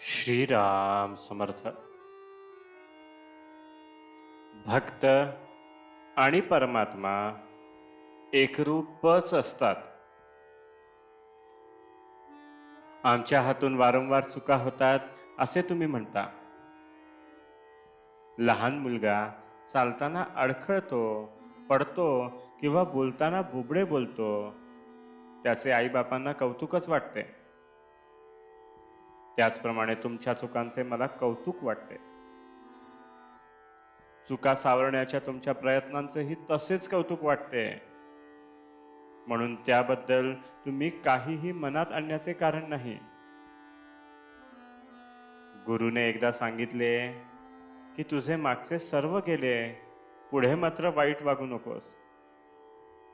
श्रीराम समर्थ. भक्त आणि परमात्मा एकरूपच असतात. आमच्या हातून वारंवार चुका होतात असे तुम्ही म्हणता. लहान मुलगा चालताना अडखळतो, पडतो किंवा बोलताना बुबडे बोलतो. त्याचे आईबापांना कौतुकच वाटते. त्याचप्रमाणे तुमच्या चुकांचे मला कौतुक वाटते. चुका सावरण्याच्या तुमच्या प्रयत्नांचेही तसेच कौतुक वाटते. म्हणून त्याबद्दल तुम्ही काहीही मनात आणण्याचे कारण नाही. गुरुने एकदा सांगितले की तुझे मागचे सर्व गेले, पुढे मात्र वाईट वागू नकोस.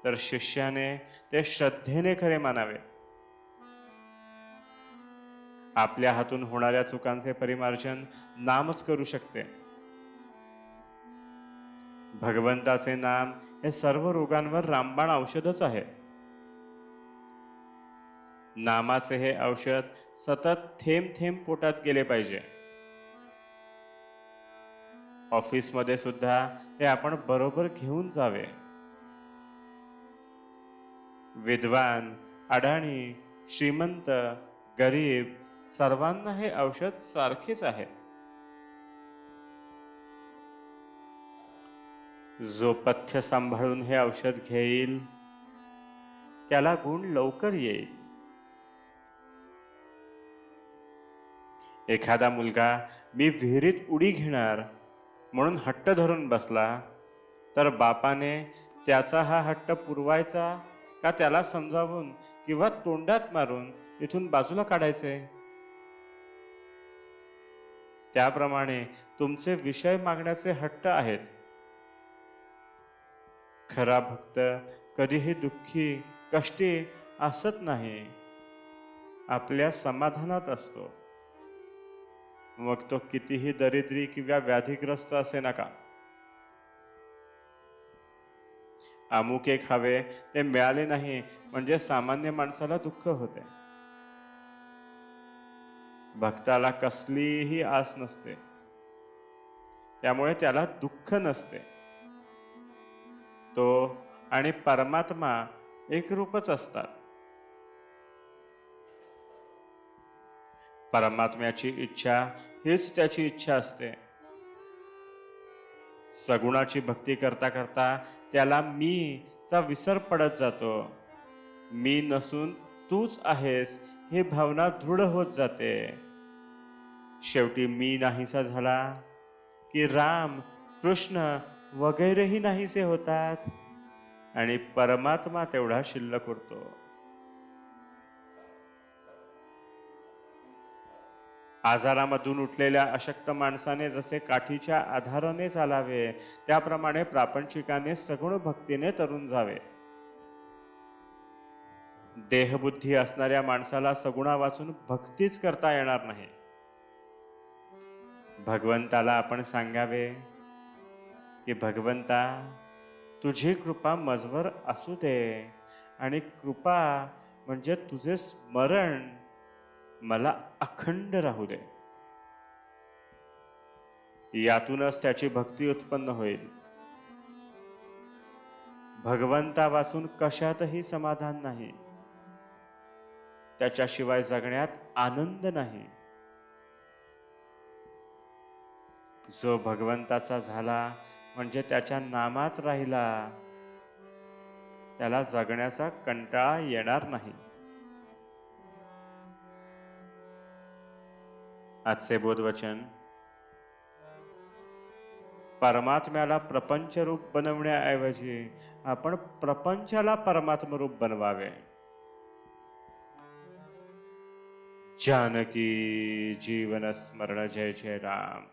तर शिष्याने ते श्रद्धेने खरे मानावे. आपल्या हातून होणाऱ्या चुकांचे परिमार्जन नामच करू शकते. भगवंताचे नाम हे सर्व रोगांवर रामबाण औषधच आहे. नामाचे हे औषध सतत थेंब थेंब पोटात गेले पाहिजे. ऑफिसमध्ये सुद्धा ते आपण बरोबर घेऊन जावे. विद्वान, अडाणी, श्रीमंत, गरीब सर्वांना हे औषध सारखेच आहे. जो पथ्य सांभाळून हे औषध घेईल त्याला गुण लवकर येईल. एखादा मुलगा मी विहिरीत उडी घेणार म्हणून हट्ट धरून बसला, तर बापाने त्याचा हा हट्ट पुरवायचा का त्याला समजावून किंवा तोंडात मारून इथून बाजूला काढायचे? त्याप्रमाणे तुमचे विषय मागण्याचे हट्ट आहेत. खरा भक्त कधीही दुःखी, कष्टी असत नाही, आपल्या समाधानात असतो. मग तो कितीही दरिद्री किंवा व्याधीग्रस्त असे नका. अमुक एक हवे ते मिळाले नाही म्हणजे सामान्य माणसाला दुःख होते. भक्ताला कसलीही आस नसते, त्यामुळे त्याला दुःख नसते. तो आणि परमात्मा एकरूपच असतात. परमात्म्याची इच्छा हीच त्याची इच्छा असते. सगुणाची भक्ती करता करता त्याला मी चा विसर पडत जातो. मी नसून तूच आहेस ही भावना दृढ होत जाते. शेवटी मी नाहीसा झाला की राम, कृष्ण वगैरेही नाहीसे होतात आणि परमात्मा तेवढा शिल्लक उरतो. आजारामधून उठलेल्या अशक्त माणसाने जसे काठीच्या आधाराने चालावे, त्याप्रमाणे प्रापंचिकाने सगुण भक्तीने तरून जावे. देहबुद्धी असणाऱ्या माणसाला सगुणा वाचून भक्तीच करता येणार नाही. भगवंताला आपण सांगावे की भगवंता, तुझी कृपा मजवर असू दे आणि कृपा म्हणजे तुझे स्मरण मला अखंड राहू दे. यातूनच त्याची भक्ती उत्पन्न होईल. भगवंता वाचून कशातही समाधान नाही, त्याच्याशिवाय जगण्यात आनंद नाही. जो भगवंताचा झाला म्हणजे त्याच्या नामात राहिला, त्याला जगण्याचा कंटाळा येणार नाही. आजचे बोधवचन: परमात्म्याला प्रपंच रूप बनवण्याऐवजी आपण प्रपंचाला परमात्म रूप बनवावे. जानकी जीवन स्मरण. जय जय राम.